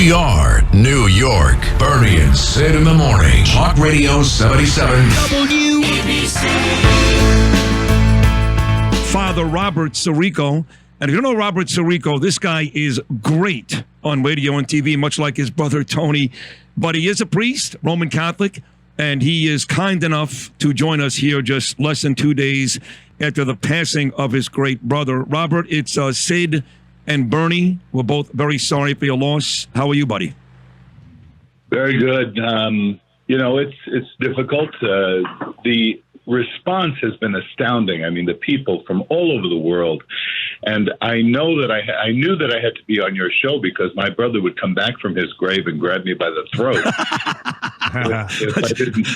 We are New York. Bernie and Sid in the morning. Talk Radio 77. WABC. Father Robert Sirico. And if you don't know Robert Sirico, this guy is great on radio and TV, much like his brother Tony. But he is a priest, Roman Catholic, and he is kind enough to join us here just less than 2 days after the passing of his great brother. Robert, it's Sid and Bernie. We're both very sorry for your loss. How are you, buddy? Very good. It's difficult. The response has been astounding. I mean, the people from all over the world. And I know that I knew that I had to be on your show because my brother would come back from his grave and grab me by the throat. if I didn't.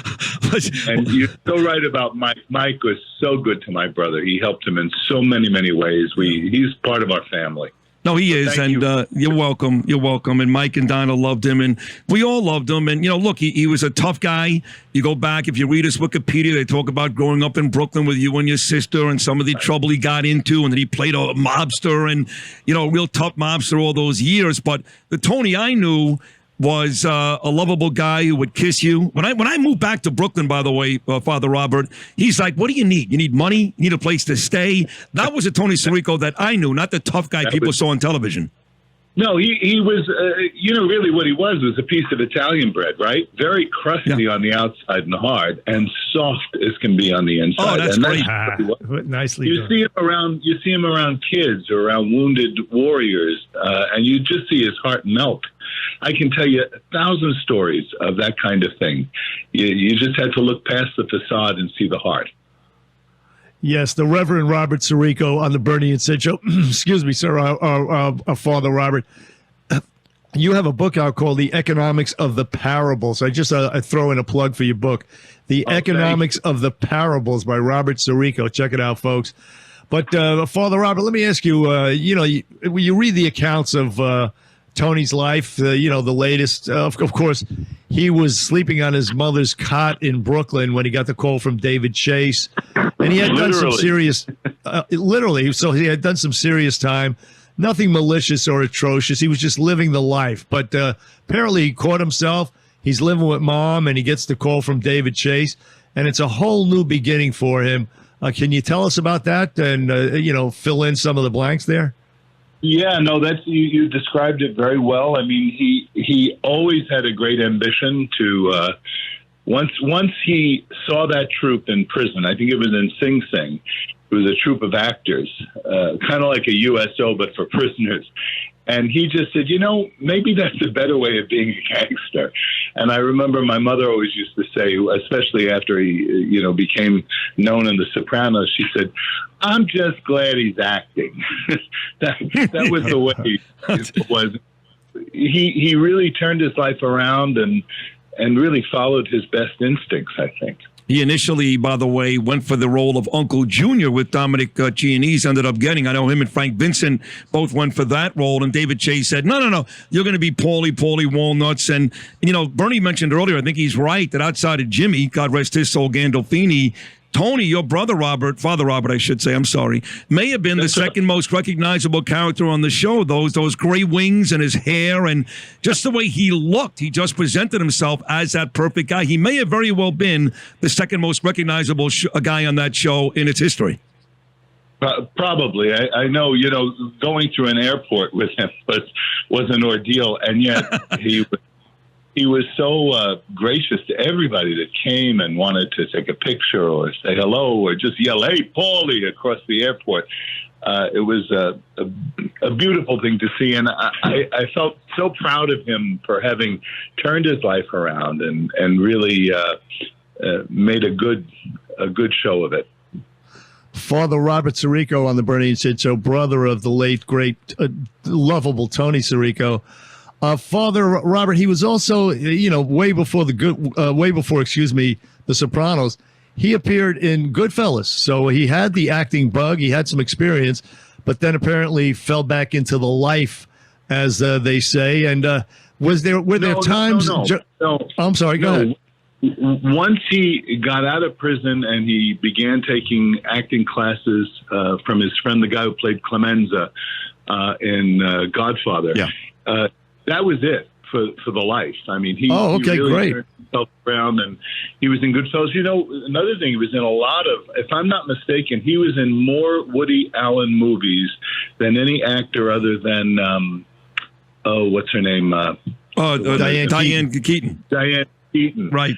And you're so right about Mike. Mike was so good to my brother. He helped him in so many, many ways. He's part of our family. No, he is, and you're welcome. You're welcome. And Mike and Donna loved him, and we all loved him. And, look, he was a tough guy. You go back, if you read his Wikipedia, they talk about growing up in Brooklyn with you and your sister and some of the trouble he got into, and that he played a mobster and, a real tough mobster all those years. But the Tony I knew was a lovable guy who would kiss you. When I moved back to Brooklyn, by the way, Father Robert, he's like, what do you need? You need money? You need a place to stay? That was a Tony Sirico that I knew, not the tough guy people saw on television. No, he was, really what he was a piece of Italian bread, right? Very crusty on the outside and hard, and soft as can be on the inside. Oh, that's great. Nicely you done. see him around kids or around wounded warriors, and you just see his heart melt. I can tell you 1,000 stories of that kind of thing. You just had to look past the facade and see the heart. Yes, the Reverend Robert Sirico on the Bernie and Sid show. Excuse me, sir, Father Robert. You have a book out called The Economics of the Parables. I throw in a plug for your book, The Economics of the Parables by Robert Sirico. Check it out, folks. But Father Robert, let me ask you, you read the accounts of Tony's life, the latest, of course, he was sleeping on his mother's cot in Brooklyn when he got the call from David Chase. And he had done some serious, literally, so he had done some serious time. Nothing malicious or atrocious. He was just living the life. But apparently he caught himself. He's living with mom, and he gets the call from David Chase. And it's a whole new beginning for him. Can you tell us about that and, fill in some of the blanks there? Yeah, no, you described it very well. I mean, he always had a great ambition to once he saw that troupe in prison. I think it was in Sing Sing. It was a troupe of actors, kind of like a USO but for prisoners. And he just said, maybe that's a better way of being a gangster. And I remember my mother always used to say, especially after he, became known in The Sopranos, she said, I'm just glad he's acting. that was the way it was. He really turned his life around and really followed his best instincts, I think. He initially, by the way, went for the role of Uncle Junior with Dominic Chianese, ended up getting. I know him and Frank Vincent both went for that role, and David Chase said, no, you're going to be Paulie Walnuts. And, Bernie mentioned earlier, I think he's right, that outside of Jimmy, God rest his soul, Gandolfini, Tony, your brother Robert, Father Robert, I should say, I'm sorry, may have been the second most recognizable character on the show. Those gray wings and his hair and just the way he looked. He just presented himself as that perfect guy. He may have very well been the second most recognizable guy on that show in its history. Probably. I know, going through an airport with him was an ordeal, and yet he was so gracious to everybody that came and wanted to take a picture or say hello or just yell, "Hey, Paulie," across the airport. It was a beautiful thing to see, and I felt so proud of him for having turned his life around and really made a good show of it. Father Robert Sirico on the Bernie and Sid show, brother of the late, great, lovable Tony Sirico. Father Robert, he was also, way before The Sopranos, he appeared in Goodfellas. So he had the acting bug, he had some experience, but then apparently fell back into the life, as they say. And were there times? No. I'm sorry, go ahead. Once he got out of prison and he began taking acting classes from his friend, the guy who played Clemenza in Godfather, that was it. for the life. I mean, he okay, he really great. turned himself around, and he was in Goodfellas. You know, another thing, he was in a lot of, if I'm not mistaken, he was in more Woody Allen movies than any actor other than, what's her name? Diane Keaton. Diane Keaton. Right.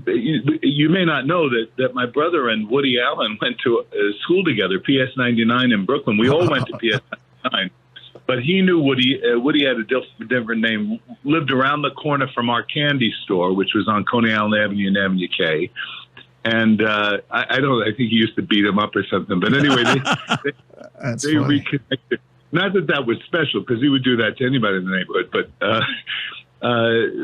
You may not know that my brother and Woody Allen went to school together, PS 99 in Brooklyn. We all went to PS 99. But he knew Woody. Woody had a different name. Lived around the corner from our candy store, which was on Coney Island Avenue and Avenue K. And I don't. I think he used to beat him up or something. But anyway, they reconnected. Not that was special, because he would do that to anybody in the neighborhood. But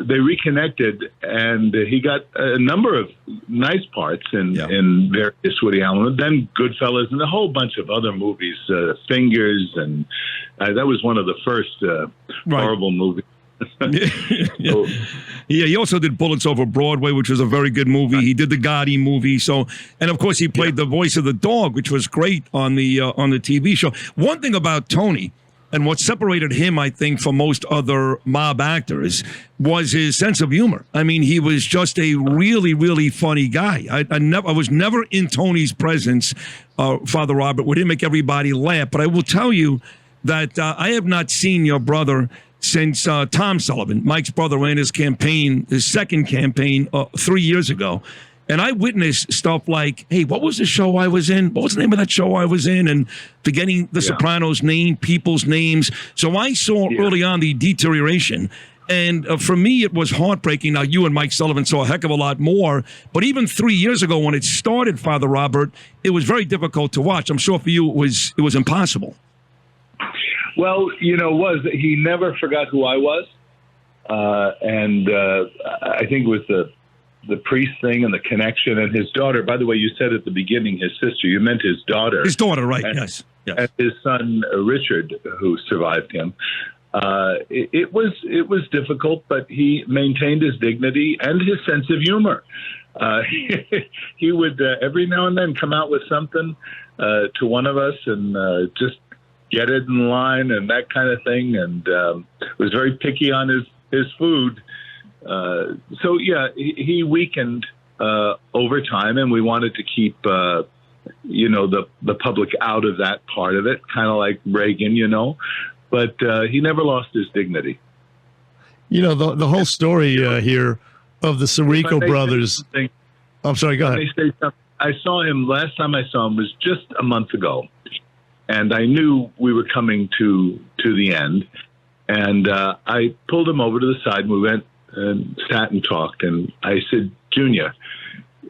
they reconnected, and he got a number of nice parts in various Woody Allen, then Goodfellas, and a whole bunch of other movies, Fingers, and that was one of the first horrible movies. Yeah, he also did Bullets Over Broadway, which was a very good movie. He did the Gotti movie, and of course he played the voice of the dog, which was great on the TV show. One thing about Tony, and what separated him, I think, from most other mob actors, was his sense of humor. I mean, he was just a really, really funny guy. I was never in Tony's presence, Father Robert. We didn't make everybody laugh, but I will tell you that I have not seen your brother since Tom Sullivan, Mike's brother, ran his second campaign 3 years ago. And I witnessed stuff like, hey, what was the show I was in? What was the name of that show I was in? And forgetting the Sopranos name, people's names. So I saw early on the deterioration. And for me, it was heartbreaking. Now, you and Mike Sullivan saw a heck of a lot more. But even 3 years ago when it started, Father Robert, it was very difficult to watch. I'm sure for you it was impossible. Well, he never forgot who I was. And I think it was the priest thing and the connection, and his daughter. By the way, you said at the beginning his sister. You meant his daughter. His daughter, right? And, yes. And his son Richard, who survived him. It was difficult, but he maintained his dignity and his sense of humor. He would every now and then come out with something to one of us and just get it in line and that kind of thing, and was very picky on his food. So he weakened over time, and we wanted to keep the public out of that part of it, kind of like Reagan, but he never lost his dignity. The whole story here of the Sirico brothers. I'm sorry, go ahead. I saw him last time I saw him was just a month ago, and I knew we were coming to the end, and I pulled him over to the side, and we went and sat and talked, and I said, Junior,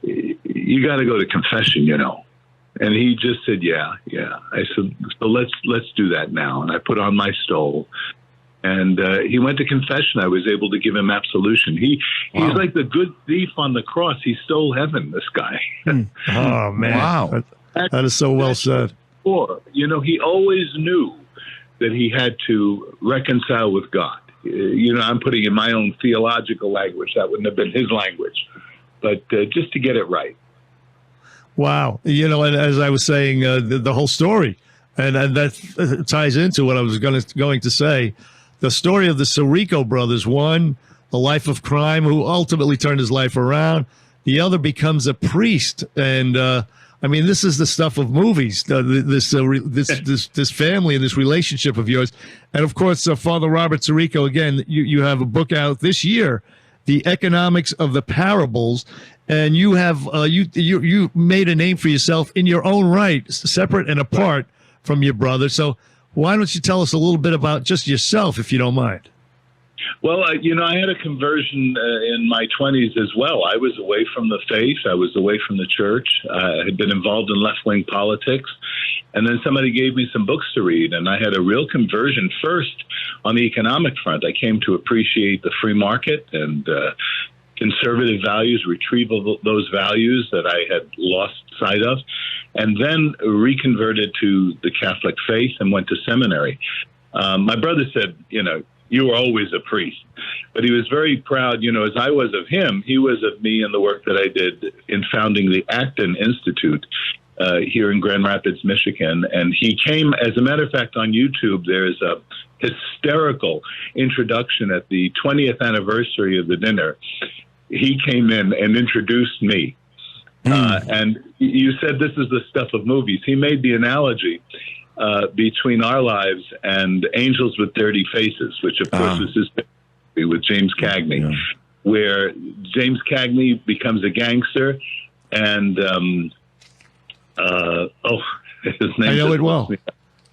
you got to go to confession, And he just said, yeah. I said, so let's do that now. And I put on my stole, and he went to confession. I was able to give him absolution. He's like the good thief on the cross. He stole heaven, this guy. Oh, man. Wow. That is so well said. He always knew that he had to reconcile with God. I'm putting in my own theological language. That wouldn't have been his language. But just to get it right. Wow. And as I was saying, the whole story, and that ties into what I was going to say, the story of the Sirico brothers. One, the life of crime, who ultimately turned his life around. The other becomes a priest. And, this is the stuff of movies, this family and this relationship of yours. And, of course, Father Robert Sirico, again, you have a book out this year, The Economics of the Parables. And you have you made a name for yourself in your own right, separate and apart from your brother. So why don't you tell us a little bit about just yourself, if you don't mind? Well, I had a conversion in my 20s as well. I was away from the faith. I was away from the church. I had been involved in left-wing politics. And then somebody gave me some books to read, and I had a real conversion first on the economic front. I came to appreciate the free market and conservative values, retrieval of those values that I had lost sight of, and then reconverted to the Catholic faith and went to seminary. My brother said, you were always a priest, but he was very proud, as I was of him, he was of me and the work that I did in founding the Acton Institute. here in Grand Rapids, Michigan. And he came, as a matter of fact, on YouTube, there's a hysterical introduction at the 20th anniversary of the dinner. He came in and introduced me. And you said this is the stuff of movies. He made the analogy between our lives and Angels with Dirty Faces, which, of course, is his movie with James Cagney, where James Cagney becomes a gangster and, his name. I know it well.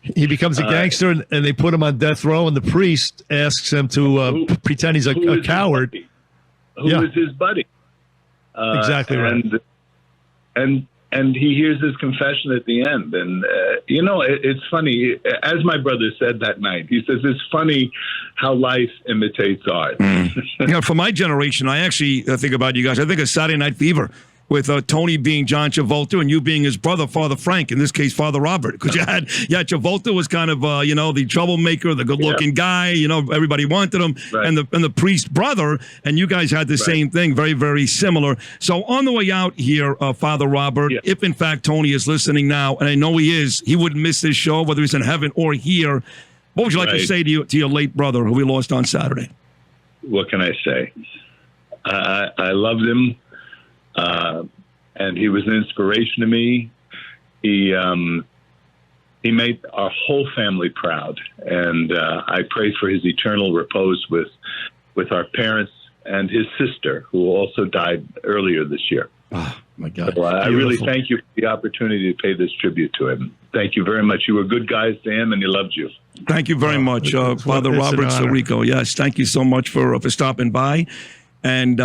He becomes a gangster, and they put him on death row, and the priest asks him to pretend he's a coward. Who is his buddy? Exactly right. And he hears his confession at the end. And, it's funny. As my brother said that night, he says, it's funny how life imitates art. For my generation, I actually think about you guys. I think of Saturday Night Fever with Tony being John Travolta and you being his brother, Father Frank, in this case, Father Robert. Because Travolta was kind of, the troublemaker, the good-looking guy. Everybody wanted him. Right. And the priest brother, and you guys had the same thing, very, very similar. So on the way out here, Father Robert, if in fact Tony is listening now, and I know he is, he wouldn't miss this show, whether he's in heaven or here. What would you like to say to your late brother who we lost on Saturday? What can I say? I loved him. And he was an inspiration to me. He made our whole family proud, and I pray for his eternal repose with our parents and his sister, who also died earlier this year. Oh, my God. So, I really thank you for the opportunity to pay this tribute to him. Thank you very much. You were good guys to him, and he loved you. Thank you very much, Father Robert Sirico. Yes, thank you so much for stopping by and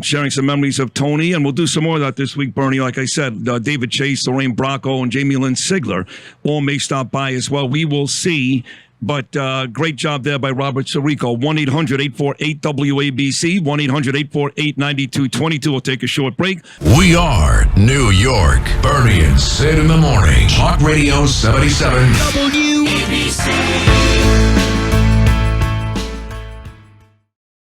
sharing some memories of Tony. And we'll do some more of that this week, Bernie. Like I said, David Chase, Lorraine Bracco, and Jamie Lynn Sigler all may stop by as well. We will see. But great job there by Robert Sirico. 1-800-848-WABC, 1-800-848-9222. We'll take a short break. We are New York. Bernie and Sid in the morning. Talk Radio 77. WABC.